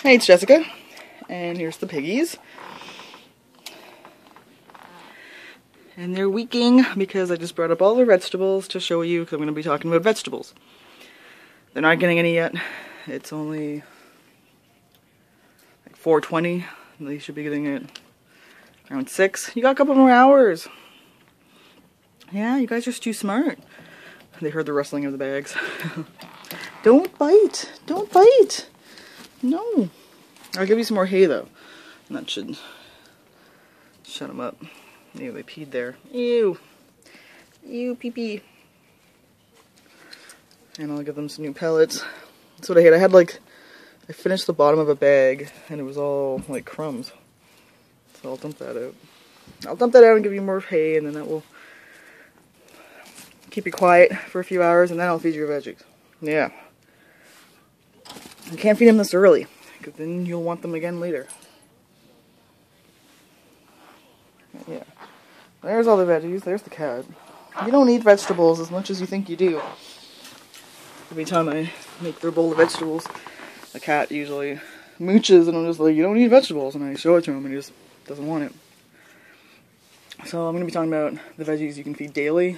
Hey, it's Jessica, and here's the piggies. And they're weaking because I just brought up all the vegetables to show you, because I'm going to be talking about vegetables. They're not getting any yet. It's only like 4:20. They should be getting it around 6. You got a couple more hours. Yeah, you guys are just too smart. They heard the rustling of the bags. Don't bite. Don't bite. No. I'll give you some more hay though. And that should shut them up. Ew, they peed there. Ew. Ew, pee-pee. And I'll give them some new pellets. That's what I had. I finished the bottom of a bag and it was all like crumbs. So I'll dump that out. I'll dump that out and give you more hay, and then that will keep you quiet for a few hours, and then I'll feed you your veggies. Yeah. You can't feed them this early, because then you'll want them again later. Yeah. There's all the veggies. There's the cat. You don't eat vegetables as much as you think you do. Every time I make their bowl of vegetables, the cat usually mooches, and I'm just like, you don't eat vegetables, and I show it to him, and he just doesn't want it. So I'm going to be talking about the veggies you can feed daily,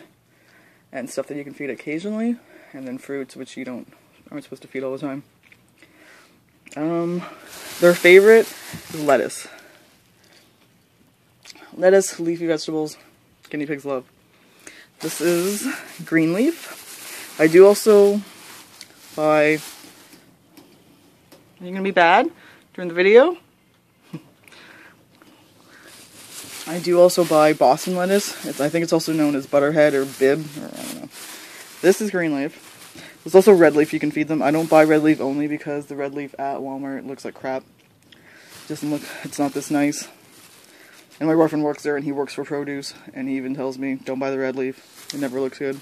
and stuff that you can feed occasionally, and then fruits which you aren't supposed to feed all the time. Their favorite is lettuce. Lettuce, leafy vegetables, guinea pigs love. This is green leaf. I do also buy... Are you going to be bad during the video? I do also buy Boston lettuce. I think it's also known as butterhead or bib, or I don't know. This is green leaf. There's also red leaf you can feed them. I don't buy red leaf only because the red leaf at Walmart looks like crap. It's not this nice. And my boyfriend works there and he works for produce, and he even tells me, don't buy the red leaf. It never looks good.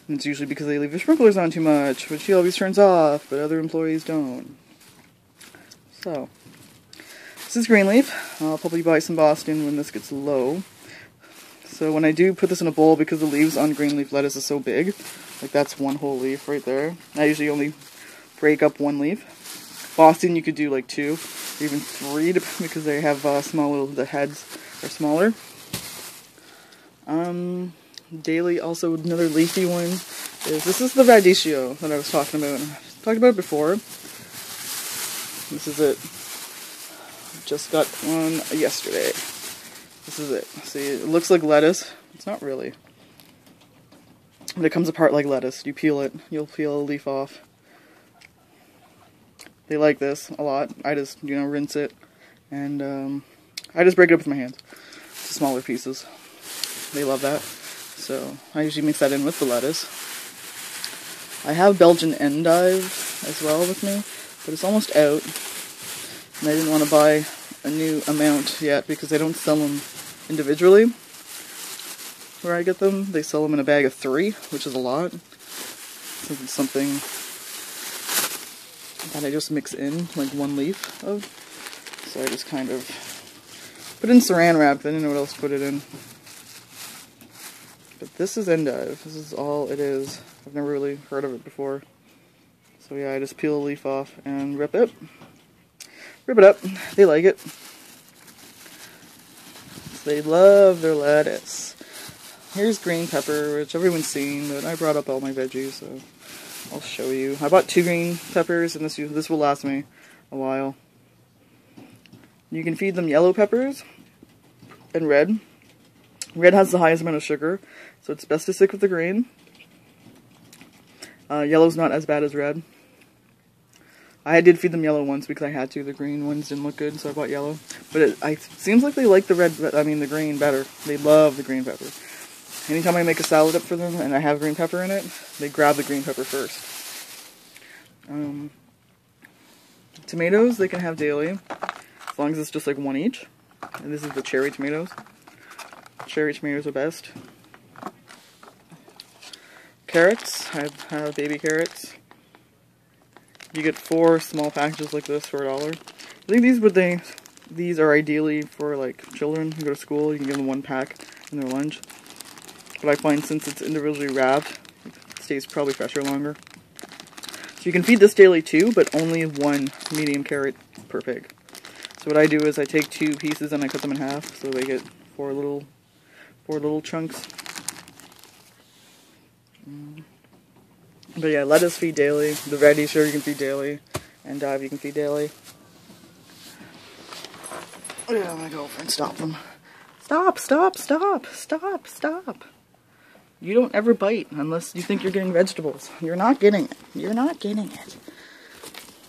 And it's usually because they leave the sprinklers on too much, which he always turns off, but other employees don't. So, this is green leaf. I'll probably buy some Boston when this gets low. So when I do put this in a bowl, because the leaves on green leaf lettuce is so big, like that's one whole leaf right there. I usually only break up one leaf. Boston you could do like 2, or even 3, because they have the heads are smaller. Daily, also another leafy one this is the Radicchio that I was talking about. I talked about it before. This is it. Just got one yesterday. This is it. See, it looks like lettuce. It's not really. But it comes apart like lettuce. You peel it, you'll peel a leaf off. They like this a lot. I just, rinse it, and I just break it up with my hands. It's smaller pieces. They love that. So I usually mix that in with the lettuce. I have Belgian Endive as well with me, but it's almost out. And I didn't want to buy a new amount yet because they don't sell them individually. Where I get them, they sell them in a bag of 3, which is a lot. So it's something that I just mix in, like 1 leaf of. So I just kind of put it in saran wrap. I didn't know what else to put it in. But this is Endive. This is all it is. I've never really heard of it before. So yeah, I just peel a leaf off and rip it. Rip it up. They like it. They love their lettuce. Here's green pepper, which everyone's seen, but I brought up all my veggies, so I'll show you. I bought 2 green peppers, and this will last me a while. You can feed them yellow peppers and red. Red has the highest amount of sugar, so it's best to stick with the green. Yellow's not as bad as red. I did feed them yellow once because I had to. The green ones didn't look good, so I bought yellow. But it seems like they like the green better. They love the green pepper. Anytime I make a salad up for them and I have green pepper in it, they grab the green pepper first. Tomatoes, they can have daily, as long as it's just like 1 each. And this is the cherry tomatoes. Cherry tomatoes are best. Carrots, I have baby carrots. You get 4 small packages like this for $1. I think these are ideally for like children who go to school. You can give them 1 pack in their lunch. But I find since it's individually wrapped, it stays probably fresher longer. So you can feed this daily too, but only 1 medium carrot per pig. So what I do is I take 2 pieces and I cut them in half, so they get 4 little chunks. But yeah, lettuce feed daily. The Radicchio you can feed daily. Endive you can feed daily. Oh yeah, my girlfriend, stop them. Stop, stop, stop, stop, stop. You don't ever bite unless you think you're getting vegetables. You're not getting it. You're not getting it.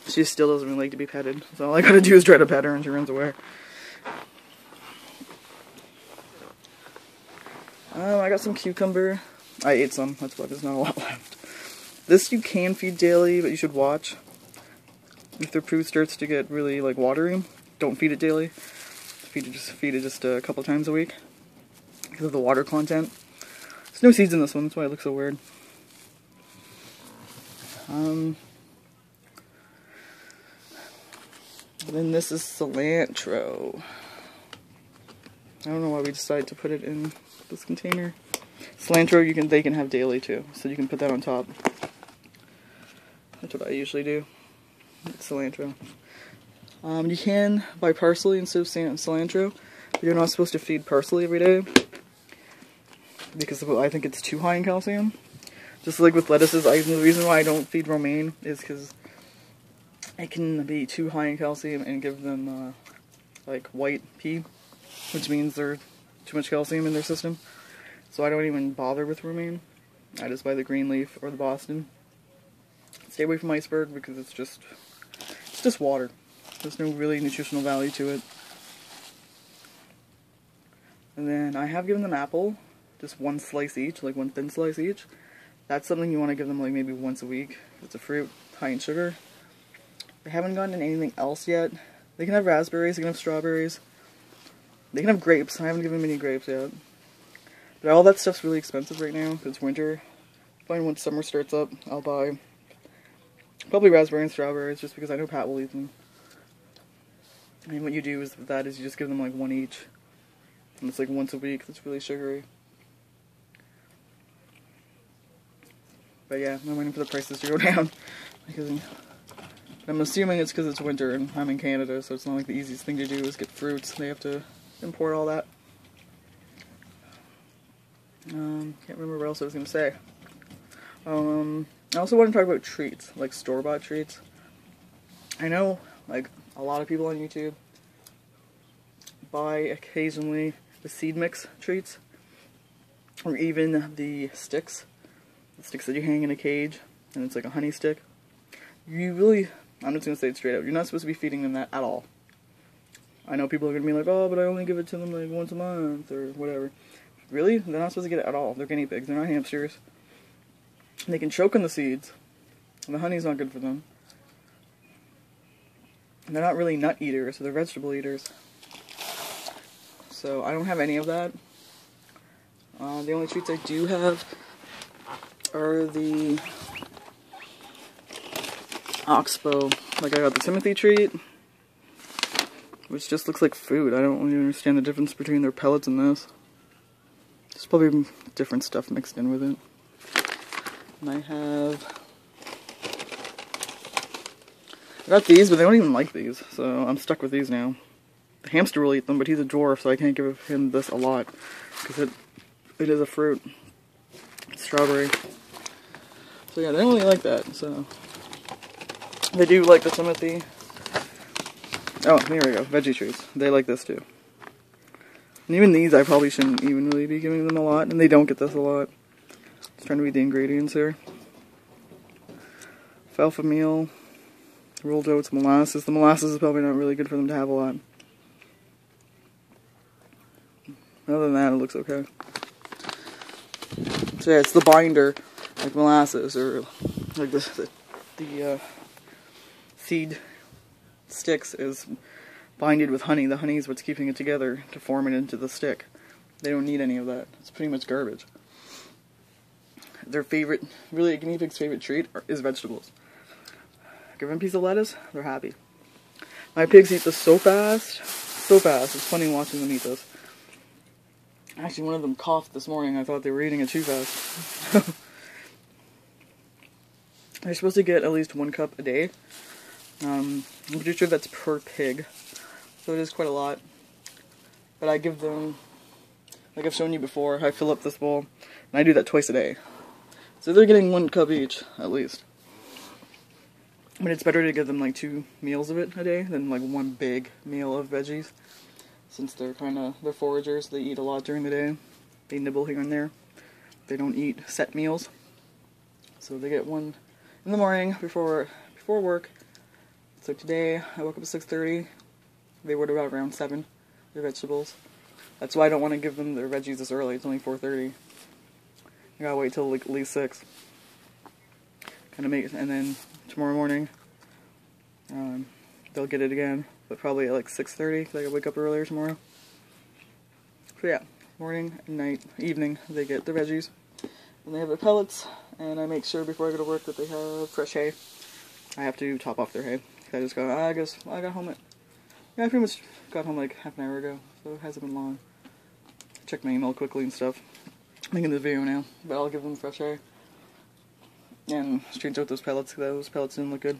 She still doesn't really like to be petted, so all I gotta do is try to pet her and she runs away. I got some cucumber. I ate some, that's why there's not a lot left. This you can feed daily, but you should watch. If their poo starts to get really like watery, don't feed it daily. Feed it just a couple times a week because of the water content. There's no seeds in this one, that's why it looks so weird. Then this is cilantro. I don't know why we decided to put it in this container. Cilantro they can have daily too, so you can put that on top. That's what I usually do. Cilantro. You can buy parsley instead of cilantro, but you're not supposed to feed parsley every day because I think it's too high in calcium. Just like with lettuces, the reason why I don't feed romaine is because it can be too high in calcium and give them like white pea, which means they're too much calcium in their system. So I don't even bother with romaine. I just buy the green leaf or the Boston. Stay away from iceberg because it's just water. There's no really nutritional value to it. And then I have given them apple, just 1 slice each, like 1 thin slice each. That's something you want to give them like maybe once a week. It's a fruit, high in sugar. They haven't gotten anything else yet. They can have raspberries, they can have strawberries. They can have grapes. I haven't given them any grapes yet. But all that stuff's really expensive right now because it's winter. Probably once summer starts up, I'll buy probably raspberry and strawberries just because I know Pat will eat them. And what you do is with that is you just give them like 1 each. And it's like once a week. It's really sugary. But yeah, I'm waiting for the prices to go down. Because I'm assuming it's because it's winter and I'm in Canada, so it's not like the easiest thing to do is get fruits. They have to import all that. Can't remember what else I was going to say. I also want to talk about treats, like store-bought treats. I know, like, a lot of people on YouTube buy occasionally the seed mix treats, or even the sticks that you hang in a cage, and it's like a honey stick. You really, I'm just going to say it straight up, you're not supposed to be feeding them that at all. I know people are going to be like, oh, but I only give it to them like once a month, or whatever. Really? They're not supposed to get it at all. They're guinea pigs, they're not hamsters. They can choke on the seeds, and the honey's not good for them. And they're not really nut eaters, they're vegetable eaters. So I don't have any of that. The only treats I do have are the Oxbow. Like I got the Timothy treat, which just looks like food. I don't really understand the difference between their pellets and this. There's probably different stuff mixed in with it. And I got these, but they don't even like these, so I'm stuck with these now. The hamster will eat them, but he's a dwarf, so I can't give him this a lot, because it is a fruit. It's strawberry. So yeah, they don't really like that, so. They do like the Timothy. Oh, there we go, veggie treats. They like this too. And even these I probably shouldn't even really be giving them a lot, and they don't get this a lot. Just trying to read the ingredients here. Alfalfa meal, rolled oats, molasses. The molasses is probably not really good for them to have a lot. Other than that, it looks okay. So yeah, it's the binder, like molasses, or like the seed sticks is binded with honey. The honey is what's keeping it together to form it into the stick. They don't need any of that. It's pretty much garbage. Their favorite, really a guinea pig's favorite treat is vegetables. Give them a piece of lettuce, they're happy. My pigs eat this so fast. So fast. It's funny watching them eat this. Actually, one of them coughed this morning. I thought they were eating it too fast. They're supposed to get at least 1 cup a day. I'm pretty sure that's per pig, so it is quite a lot. But I give them, like I've shown you before, I fill up this bowl, and I do that twice a day. So they're getting 1 cup each, at least. But it's better to give them like 2 meals of it a day than like 1 big meal of veggies. Since they're they're foragers, they eat a lot during the day. They nibble here and there. They don't eat set meals. So they get 1 in the morning before work. So today I woke up at 6:30. They were about around 7, their vegetables. That's why I don't want to give them their veggies this early. It's only 4:30. I gotta wait till like at least 6. And then tomorrow morning, they'll get it again, but probably at like 6:30, because I gotta wake up earlier tomorrow. So yeah, morning, night, evening, they get their veggies. And they have their pellets, and I make sure before I go to work that they have fresh hay. I have to top off their hay. I got home I pretty much got home like half an hour ago, so it hasn't been long. I checked my email quickly and stuff. I'm making this video now, but I'll give them fresh hay. And change out those pellets, because those pellets didn't look good.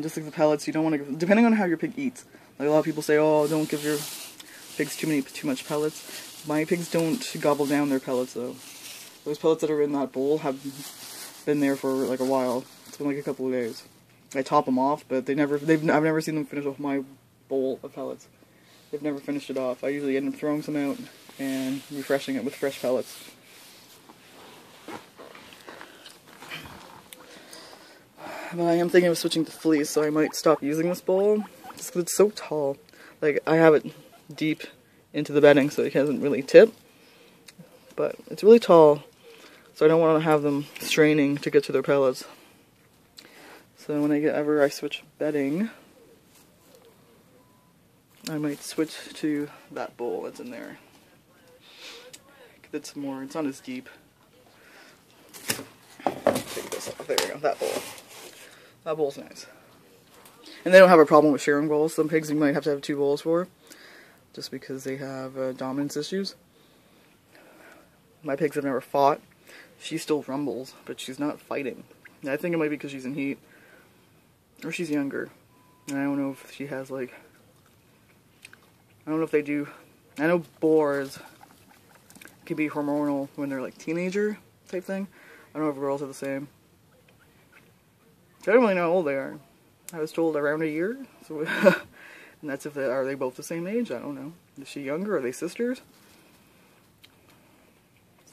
Just like the pellets, you don't want to, depending on how your pig eats. Like a lot of people say, oh, don't give your pigs too much pellets. My pigs don't gobble down their pellets though. Those pellets that are in that bowl have been there for like a while. It's been like a couple of days. I top them off, but I've never seen them finish off my bowl of pellets. They've never finished it off. I usually end up throwing some out and refreshing it with fresh pellets. But I am thinking of switching to fleece, so I might stop using this bowl. Just 'cause it's so tall. Like, I have it deep into the bedding, so it doesn't really tip. But it's really tall, so I don't want to have them straining to get to their pellets. So whenever I switch bedding, I might switch to that bowl that's in there. It's not as deep. Take this off. There we go, that bowl. That bowl's nice. And they don't have a problem with sharing bowls. Some pigs you might have to have 2 bowls for, just because they have dominance issues. My pigs have never fought. She still rumbles, but she's not fighting. And I think it might be because she's in heat. Or she's younger. And I don't know if she has like, I don't know if they do. I know boars can be hormonal when they're like teenager type thing. I don't know if girls are the same. I don't really know how old they are. I was told around a year. So and that's if are they both the same age? I don't know. Is she younger? Are they sisters?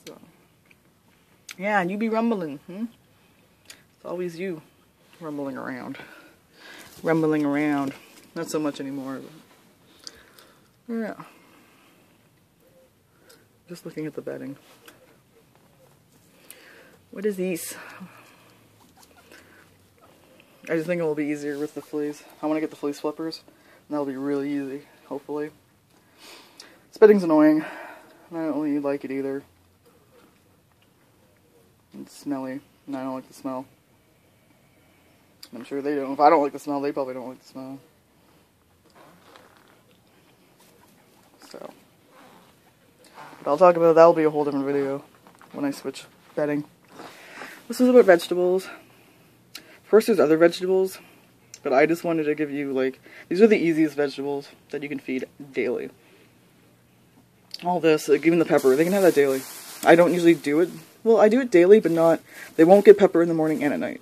So yeah, and you be rumbling, It's always you rumbling around. Rumbling around. Not so much anymore, but yeah. Just looking at the bedding. What is these? I just think it will be easier with the fleece. I want to get the fleece flippers, and that'll be really easy, hopefully. This bedding's annoying. I don't really like it either. It's smelly, and I don't like the smell. I'm sure they don't. If I don't like the smell, they probably don't like the smell. So, but I'll talk about that'll be a whole different video when I switch bedding. This is about vegetables. First, there's other vegetables, but I just wanted to give you like these are the easiest vegetables that you can feed daily. All this, like even the pepper, they can have that daily. I don't usually do it. Well, I do it daily, but not. They won't get pepper in the morning and at night.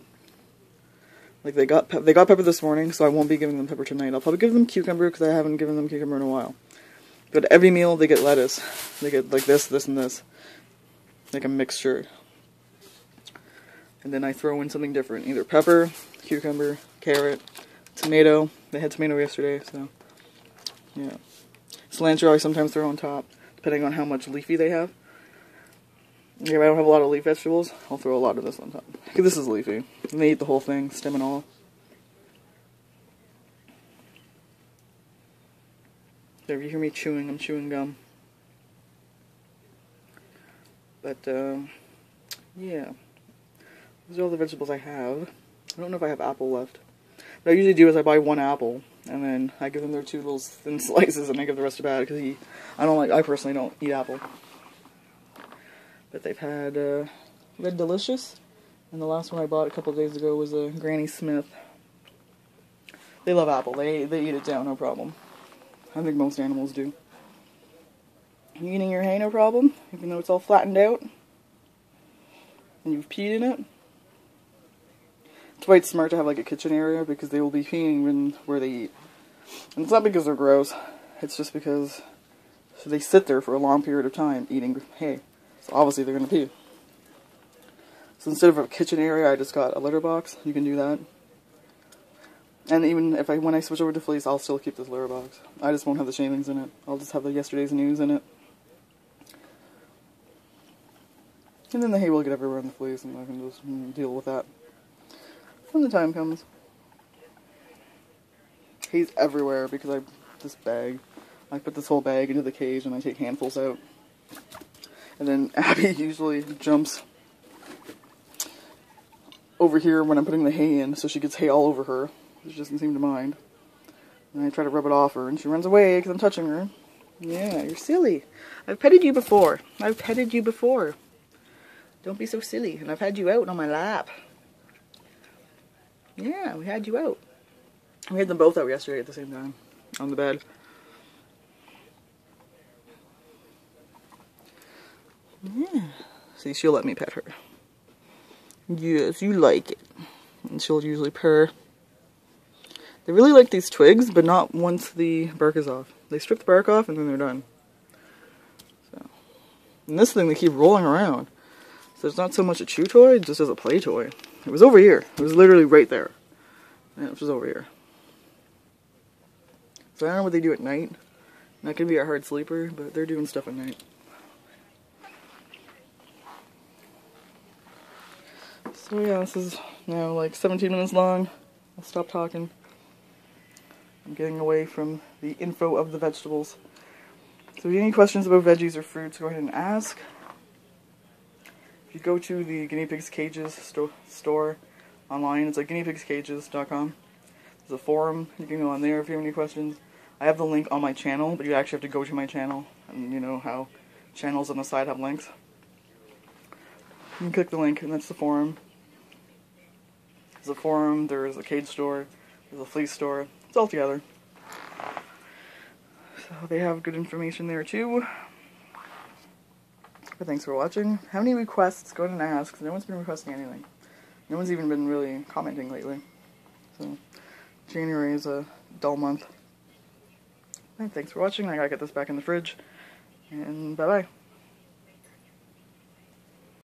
Like they got pepper this morning, so I won't be giving them pepper tonight. I'll probably give them cucumber because I haven't given them cucumber in a while. But every meal they get lettuce. They get like this, and this, like a mixture. And then I throw in something different, either pepper, cucumber, carrot, tomato. They had tomato yesterday, so yeah. Cilantro I sometimes throw on top, depending on how much leafy they have. If I don't have a lot of leaf vegetables, I'll throw a lot of this on top. Because this is leafy. And they eat the whole thing, stem and all. So if you hear me chewing, I'm chewing gum. But, yeah. These are all the vegetables I have. I don't know if I have apple left. What I usually do is I buy 1 apple, and then I give them their 2 little thin slices, and I give the rest to Dad, because I personally don't eat apple. But they've had Red Delicious, and the last one I bought a couple of days ago was a Granny Smith. They love apple. They eat it down, no problem. I think most animals do. You eating your hay, no problem, even though it's all flattened out, and you've peed in it. It's quite smart to have like a kitchen area because they will be peeing where they eat. And it's not because they're gross, it's just because they sit there for a long period of time eating hay. So obviously they're going to pee. So instead of a kitchen area, I just got a litter box. You can do that. And even if when I switch over to fleece, I'll still keep this litter box. I just won't have the shavings in it. I'll just have the yesterday's news in it. And then the hay will get everywhere in the fleece, and I can just deal with that when the time comes. Hay's everywhere because I put this whole bag into the cage and I take handfuls out. And then Abby usually jumps over here when I'm putting the hay in, so she gets hay all over her. She doesn't seem to mind. And I try to rub it off her, and she runs away because I'm touching her. Yeah, you're silly. I've petted you before. I've petted you before. Don't be so silly. And I've had you out on my lap. Yeah, we had you out. We had them both out yesterday at the same time. On the bed. Yeah. See, she'll let me pet her. Yes, you like it. And she'll usually purr. They really like these twigs, but not once the bark is off. They strip the bark off and then they're done. So, and this thing they keep rolling around. So it's not so much a chew toy, just as a play toy. It was over here. It was literally right there. And it was over here. So I don't know what they do at night. Not gonna be a hard sleeper, but they're doing stuff at night. So yeah, this is now like 17 minutes long. I'll stop talking. I'm getting away from the info of the vegetables. So if you have any questions about veggies or fruits, go ahead and ask. If you go to the Guinea Pigs Cages store online, it's like guineapigscages.com. There's a forum. You can go on there if you have any questions. I have the link on my channel, but you actually have to go to my channel. And you know how channels on the side have links. You can click the link, and that's the forum. There's a forum, there's a cage store, there's a fleece store. It's all together. So they have good information there too. But thanks for watching. How many requests? Go ahead and ask. No one's been requesting anything. No one's even been really commenting lately. So January is a dull month. And thanks for watching. I gotta get this back in the fridge. And bye bye.